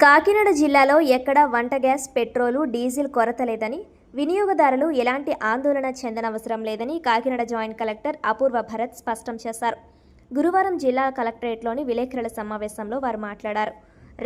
కాకినాడ జిల్లాలో ఎక్కడా వంట గ్యాస్, పెట్రోలు, డీజిల్ కొరత లేదని, వినియోగదారులు ఎలాంటి ఆందోళన చెందనవసరం లేదని కాకినాడ జాయింట్ కలెక్టర్ అపూర్వ భరత్ స్పష్టం చేశారు. గురువారం జిల్లా కలెక్టరేట్లోని విలేకరుల సమావేశంలో వారు మాట్లాడారు.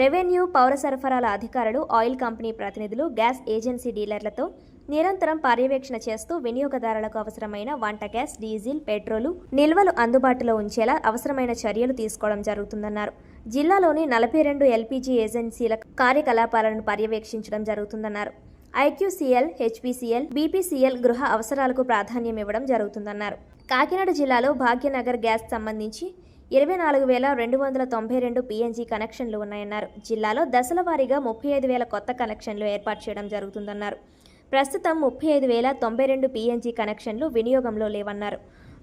రెవెన్యూ, పౌర సరఫరాల అధికారులు, ఆయిల్ కంపెనీ ప్రతినిధులు, గ్యాస్ ఏజెన్సీ డీలర్లతో నిరంతరం పర్యవేక్షణ చేస్తూ వినియోగదారులకు అవసరమైన వంట గ్యాస్, డీజిల్, పెట్రోలు నిల్వలు అందుబాటులో ఉంచేలా అవసరమైన చర్యలు తీసుకోవడం జరుగుతుందన్నారు. జిల్లాలోని 42 ఎల్పీజీ ఏజెన్సీల కార్యకలాపాలను పర్యవేక్షించడం జరుగుతుందన్నారు. ఐక్యూసీఎల్, హెచ్పీసీఎల్, బీపీసీఎల్ గృహ అవసరాలకు ప్రాధాన్యం ఇవ్వడం జరుగుతుందన్నారు. కాకినాడ జిల్లాలో భాగ్యనగర్ గ్యాస్ సంబంధించి 24,292 పీఎన్జీ కనెక్షన్లు ఉన్నాయన్నారు. జిల్లాలో దశల వారీగా 35,000 కొత్త కనెక్షన్లు ఏర్పాటు చేయడం జరుగుతుందన్నారు. ప్రస్తుతం 35,092 పీఎన్జీ కనెక్షన్లు వినియోగంలో లేవన్నారు.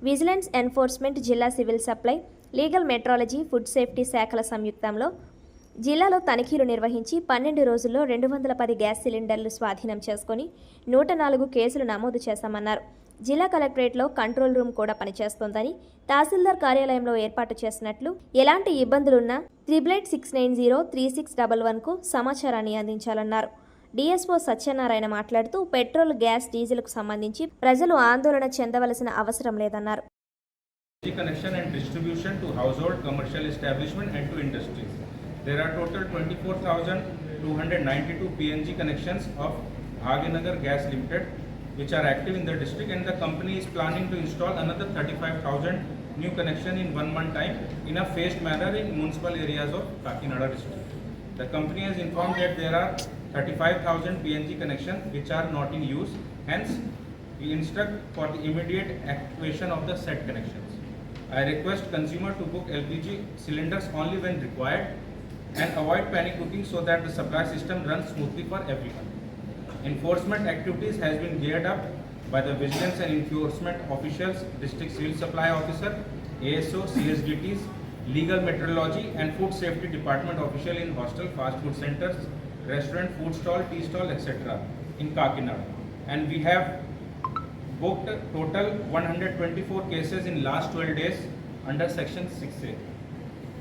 విజిలెన్స్, ఎన్ఫోర్స్మెంట్, జిల్లా civil supply, legal metrology, food safety శాఖల సంయుక్తంలో జిల్లాలో తనిఖీలు నిర్వహించి 12 రోజుల్లో 210 గ్యాస్ సిలిండర్లు స్వాధీనం చేసుకుని 104 కేసులు నమోదు చేశామన్నారు. జిల్లా కలెక్టరేట్లో కంట్రోల్ రూమ్ కూడా పనిచేస్తోందని, తహసీల్దార్ కార్యాలయంలో ఏర్పాటు చేసినట్లు, ఎలాంటి ఇబ్బందులున్నా 8869036111కు సమాచారాన్ని అందించాలన్నారు. డిఎస్ఓ సత్యనారాయణ మాట్లాడుతూ పెట్రోల్, గ్యాస్, డీజిల్కు సంబంధించి ప్రజలు ఆందోళన చెందవలసిన అవసరం లేదన్నారు. Connection and distribution to household, commercial establishment and to industries. There are total 24,292 PNG connections of Bhagyanagar Gas Limited which are active in the district, and the company is planning to install another 35,000 new connection in 1 month time in a phased manner in municipal areas of Kakinada district. The company has informed that there are 35,000 PNG connections which are not in use, hence we instruct for the immediate activation of the said connections. I request consumer to book LPG cylinders only when required and avoid panic booking so that the supply system runs smoothly for everyone. Enforcement activities has been geared up by the vigilance and enforcement officials, district civil supply officer, ASO, CSDTs, legal metrology and food safety department official in hostel, fast food centers, restaurant, food stall, tea stall, etc. in Kakinada. And we have booked total 124 cases in last 12 days under section 6A.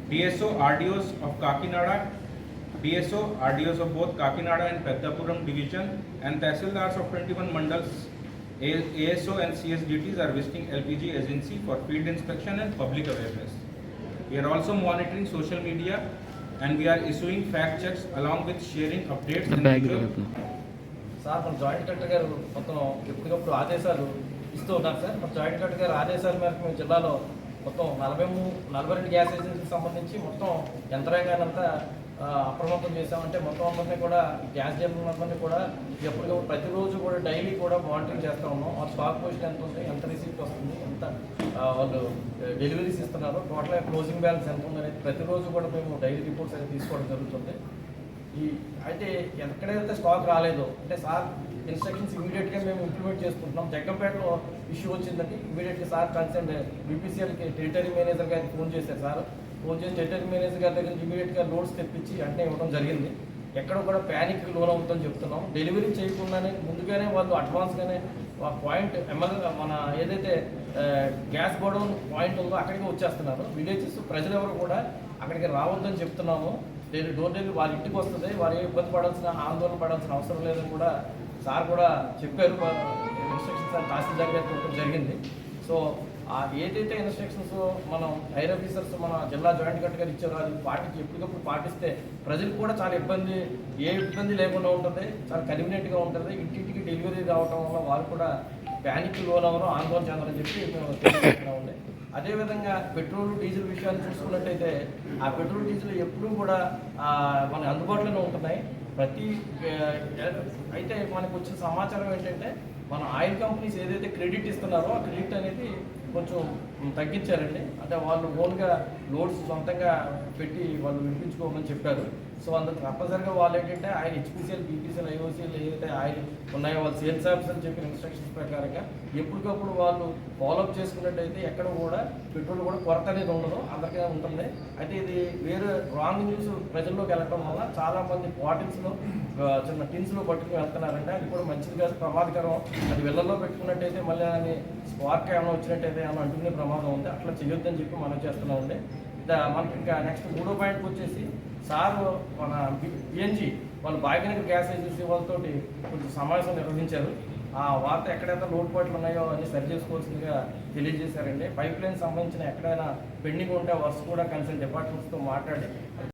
DSO, RDOs of Kakinada, DSO, RDOs of both Kakinada and Pettapuram division and Tehsildars of 21 mandals, ASO and CSDTs are visiting LPG agency for field inspection and public awareness. We are also monitoring social media and we are issuing fact checks along with sharing updates and sir మన joint collector గారు మొత్తం ఎప్పటికప్పుడు ఆదేశాలు ఇస్తూ ఉన్నారు sir. మన joint collector గారు ఆదేశాల మేరకు మేము జిల్లాలో మొత్తం 42 గ్యాస్ ఏజెన్సీకి సంబంధించి మొత్తం యంత్రాంగానంతా అప్రమత్తం చేసామంటే మొత్తం అందరినీ కూడా గ్యాస్ డీలర్లందరినీ కూడా ఎప్పటికప్పుడు ప్రతిరోజు కూడా డైలీ కూడా మానిటరింగ్ చేస్తూ ఉన్నాం. వాళ్ళ స్టాక్ పొజిషన్ ఎంత ఉంది, ఎంత రిసీప్ట్ వస్తుంది, ఎంత వాళ్ళు డెలివరీస్ ఇస్తున్నారు, టోటల్గా క్లోజింగ్ బ్యాలెన్స్ ఎంత ఉందనేది ప్రతిరోజు కూడా మేము డైలీ రిపోర్ట్స్ అనేది తీసుకోవడం జరుగుతుంది. అయితే ఎక్కడైతే స్టాక్ రాలేదో అంటే సార్ ఇన్స్ట్రక్షన్స్ ఇమీడియట్గా మేము ఇంప్లిమెంట్ చేసుకుంటున్నాం. జగ్గంపేటలో ఇష్యూ వచ్చిందంటే ఇమీడియట్గా సార్ కన్సర్న్ బీపీసీఎల్కి టెరిటరీ మేనేజర్ గారికి ఫోన్ చేశారు. సార్ ఫోన్ చేసి టెరిటరీ మేనేజర్ గారి దగ్గర ఇమీడియట్గా లోడ్స్ తెప్పించి అంటే ఇవ్వడం జరిగింది. ఎక్కడ కూడా ప్యానిక్ లోన్ అవుతుందని చెప్తున్నాం. డెలివరీ చేయకుండానే ముందుగానే వాళ్ళు అడ్వాన్స్గానే పాయింట్ మన ఏదైతే గ్యాస్ గోడౌన్ పాయింట్ ఉందో అక్కడికి వచ్చేస్తున్నారు. విలేజెస్ ప్రజలు ఎవరు కూడా అక్కడికి రావద్దని చెప్తున్నాము. డోర్ డెలివరీ వాళ్ళ ఇంటికి వస్తుంది, వారు ఏ ఇబ్బంది పడాల్సిన, ఆందోళన పడాల్సిన అవసరం లేదని కూడా సార్ కూడా చెప్పారు. ఇన్స్ట్రక్షన్స్ తహసీల్దార్ గారికి ఇవ్వడం జరిగింది. సో ఏదైతే ఇన్స్ట్రక్షన్స్ మనం హైర్ ఆఫీసర్స్ మన జిల్లా జాయింట్ కలెక్టర్ గారు ఇచ్చారో అది ఎప్పటికప్పుడు పాటిస్తే ప్రజలకు కూడా చాలా ఏ ఇబ్బంది లేకుండా ఉంటుంది, చాలా కన్వీనియంట్గా ఉంటుంది. ఇంటింటికి డెలివరీ రావడం వల్ల వాళ్ళు కూడా ప్యానిక్ లోనవరం, ఆందోళన చెందాలని చెప్పి మేము తెలియజేస్తున్నామండి. అదేవిధంగా పెట్రోల్, డీజిల్ విషయాన్ని చూసుకున్నట్టయితే ఆ పెట్రోల్, డీజిల్ ఎప్పుడూ కూడా మన అందుబాటులోనే ఉంటున్నాయి. అయితే మనకు వచ్చిన సమాచారం ఏంటంటే మన ఆయిల్ కంపెనీస్ ఏదైతే క్రెడిట్ ఇస్తున్నారో ఆ క్రెడిట్ అనేది కొంచెం తగ్గించారండి. అంటే వాళ్ళు ఓన్గా లోడ్స్ సొంతంగా పెట్టి వాళ్ళు వినిపించుకోమని చెప్పారు. సో అందుకు తప్పనిసరిగా వాళ్ళు ఏంటంటే ఆయన హెచ్పీసీఎల్, బీపీసీఎల్, ఐఓసీఎల్ ఏదైతే ఆయిల్ ఉన్నాయో వాళ్ళు సేల్స్ ఆఫీసర్ చెప్పిన ఇన్స్ట్రక్షన్స్ ప్రకారంగా ఎప్పటికప్పుడు వాళ్ళు ఫాలోఅప్ చేసుకున్నట్టయితే ఎక్కడ కూడా పెట్రోల్ కూడా కొరత అనేది ఉండదు, అందరికీ ఉంటుంది. అయితే ఇది వేరే రాంగ్ న్యూస్ ప్రజల్లోకి వెళ్ళడం వల్ల చాలామంది బాటిల్స్లో చిన్న టిన్స్లో పట్టుకుని వెళ్తున్నారంటే అది కూడా మంచిది కాదు, ప్రమాదకరం. అది వెళ్ళల్లో పెట్టుకున్నట్టయితే మళ్ళీ అని స్పార్క్ ఏమైనా వచ్చినట్టయితే ఏమైనా అంటుకునే ప్రమాదం ఉంది. అట్లా చేయొద్దని చెప్పి మనం చేస్తున్నామండి. మనకి ఇంకా నెక్స్ట్ 3వ పాయింట్కి వచ్చేసి సార్ మన బిఎన్జి వాళ్ళు భాగ్యనగర్ గ్యాస్ ఏజెన్సీ వాళ్ళతో కొంచెం సమావేశం నిర్వహించారు. ఆ వార్త ఎక్కడైతే లోటుపాట్లు ఉన్నాయో అన్ని సరి చేసుకోవాల్సిందిగా తెలియజేశారండి. పైప్ లైన్ సంబంధించిన ఎక్కడైనా పెండింగ్ ఉంటే వర్క్స్ కూడా కన్సర్న్ డిపార్ట్మెంట్స్తో మాట్లాడి